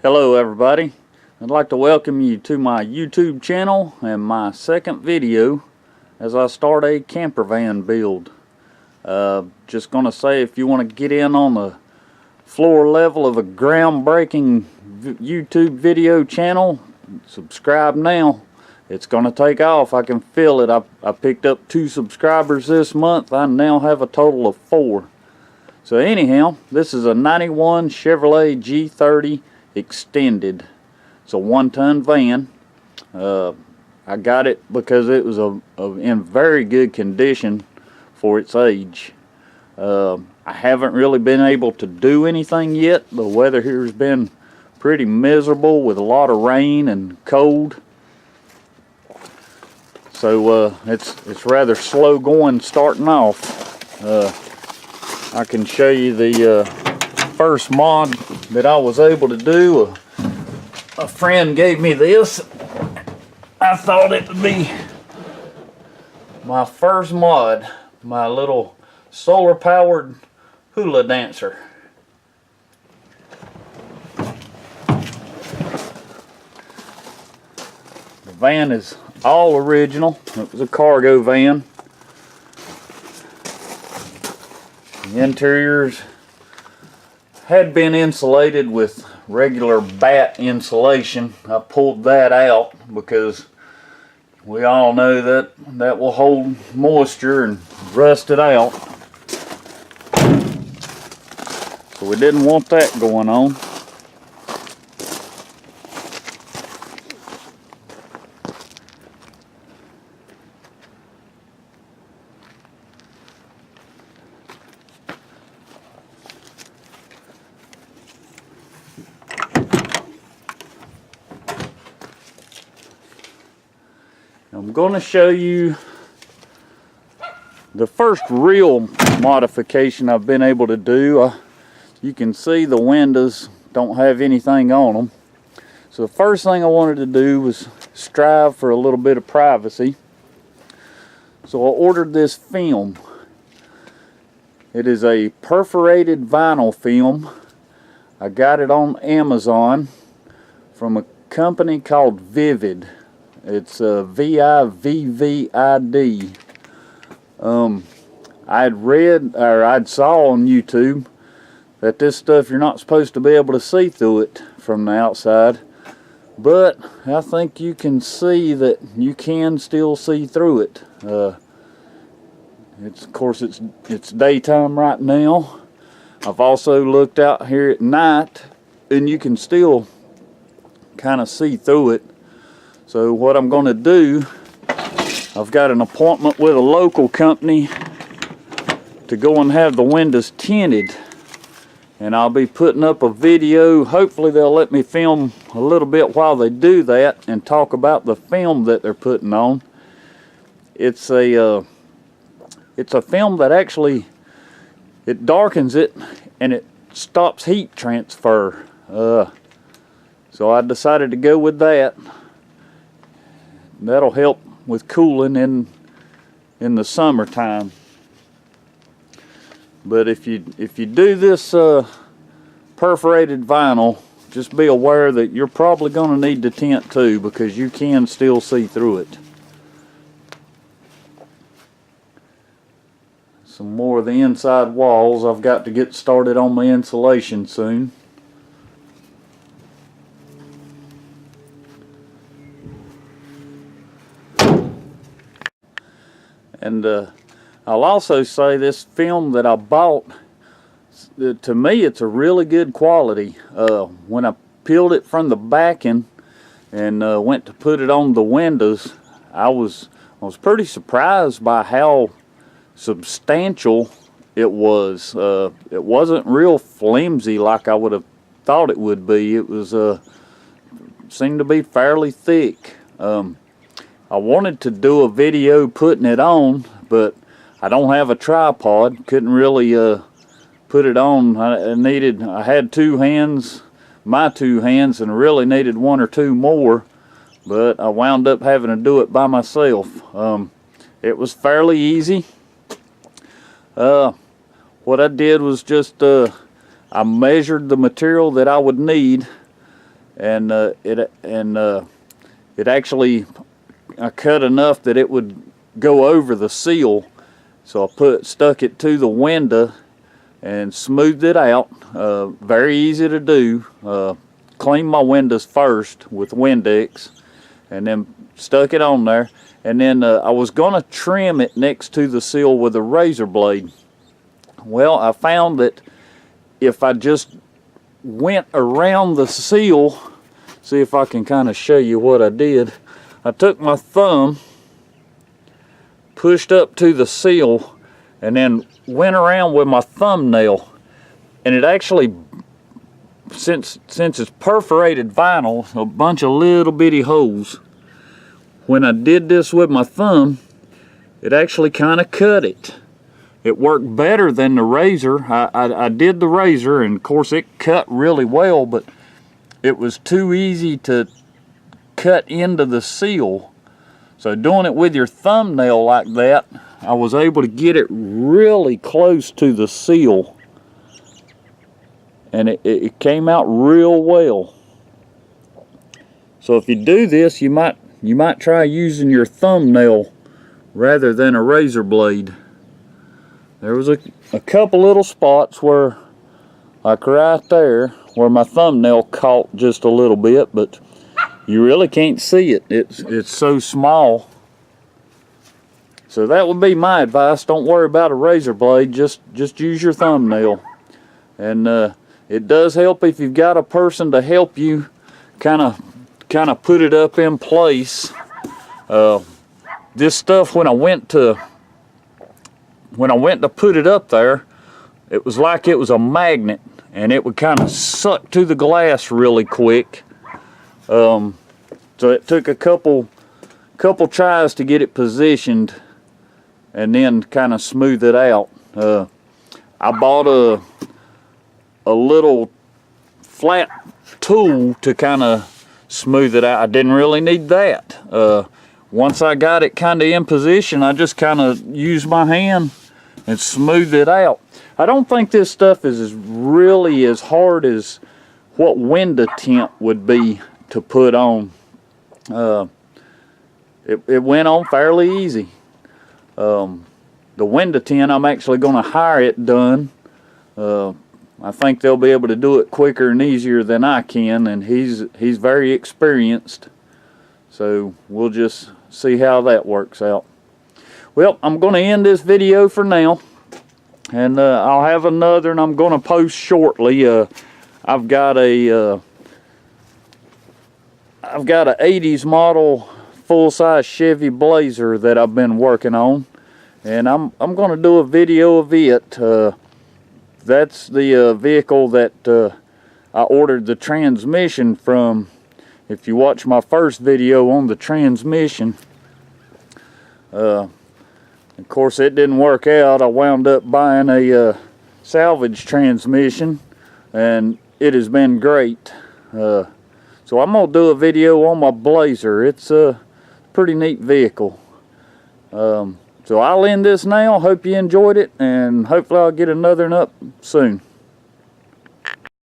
Hello everybody, I'd like to welcome you to my YouTube channel and my second video as I start a camper van build. Just gonna say, if you want to get in on the floor level of a groundbreaking YouTube video channel, subscribe now. It's gonna take off, I can feel it. I picked up 2 subscribers this month. I now have a total of 4. So anyhow, this is a 91 Chevrolet G30 Extended. It's a 1-ton van. I got it because it was in very good condition for its age. I haven't really been able to do anything yet. The weather here has been pretty miserable with a lot of rain and cold. So it's rather slow going starting off. I can show you the first mod that I was able to do. A friend gave me this. I thought it would be my first mod, my little solar powered hula dancer. The van is all original. It was a cargo van. The interiors had been insulated with regular bat insulation. I pulled that out because we all know that that will hold moisture and rust it out. So we didn't want that going on. I'm going to show you the first real modification I've been able to do. You can see the windows don't have anything on them. So the first thing I wanted to do was strive for a little bit of privacy. So I ordered this film. It is a perforated vinyl film. I got it on Amazon from a company called Vivid. It's vivvid. I'd read, or I'd saw on YouTube that this stuff, you're not supposed to be able to see through it from the outside, but I think you can see that you can still see through it. Of course it's daytime right now. I've also looked out here at night and you can still kind of see through it. So what I'm going to do, I've got an appointment with a local company to go and have the windows tinted, and I'll be putting up a video. Hopefully they'll let me film a little bit while they do that and talk about the film that they're putting on. It's a film that actually, it darkens it and it stops heat transfer. So I decided to go with that. That'll help with cooling in the summertime. But if you do this perforated vinyl, just be aware that you're probably going to need to tint too, because you can still see through it. Some more of the inside walls. I've got to get started on my insulation soon. And I'll also say this film that I bought, to me it's a really good quality. When I peeled it from the backing and went to put it on the windows, I was pretty surprised by how substantial it was. It wasn't real flimsy like I would have thought it would be. It was seemed to be fairly thick. I wanted to do a video putting it on, but I don't have a tripod. Couldn't really put it on. I had 2 hands, my 2 hands, and really needed 1 or 2 more, but I wound up having to do it by myself. It was fairly easy. What I did was just I measured the material that I would need and it actually, I cut enough that it would go over the seal. So I stuck it to the window and smoothed it out. Very easy to do. Cleaned my windows first with Windex, and then stuck it on there. And then I was gonna trim it next to the seal with a razor blade. Well, I found that if I just went around the seal, see if I can kind of show you what I did. I took my thumb, pushed up to the seal, and then went around with my thumbnail, and it actually, since it's perforated vinyl, a bunch of little bitty holes. When I did this with my thumb, it actually kind of cut it. It worked better than the razor. I did the razor, and of course it cut really well, but it was too easy to cut into the seal. So doing it with your thumbnail like that, I was able to get it really close to the seal, and it came out real well. So if you do this, you might try using your thumbnail rather than a razor blade. There was a couple little spots where, like right there, where my thumbnail caught just a little bit, but you really can't see it. It's so small. So that would be my advice. Don't worry about a razor blade. Just use your thumbnail. And it does help if you've got a person to help you kind of put it up in place. This stuff, when I went to put it up there, it was like it was a magnet, and it would kind of suck to the glass really quick. So it took a couple tries to get it positioned and then kind of smooth it out. I bought a little flat tool to kind of smooth it out. I didn't really need that. Once I got it kind of in position, I just kind of used my hand and smoothed it out. I don't think this stuff is really as hard as what window tint would be to put on. It went on fairly easy. The window tint, I'm actually going to hire it done. I think they'll be able to do it quicker and easier than I can, and he's very experienced. So we'll just see how that works out. Well, I'm going to end this video for now, and I'll have another, and I'm going to post shortly. I've got a 80s model full-size Chevy Blazer that I've been working on, and I'm going to do a video of it. That's the vehicle that I ordered the transmission from. If you watch my first video on the transmission, of course it didn't work out. I wound up buying a salvage transmission, and it has been great. So I'm going to do a video on my Blazer. It's a pretty neat vehicle. So I'll end this now. Hope you enjoyed it, and hopefully I'll get another one up soon.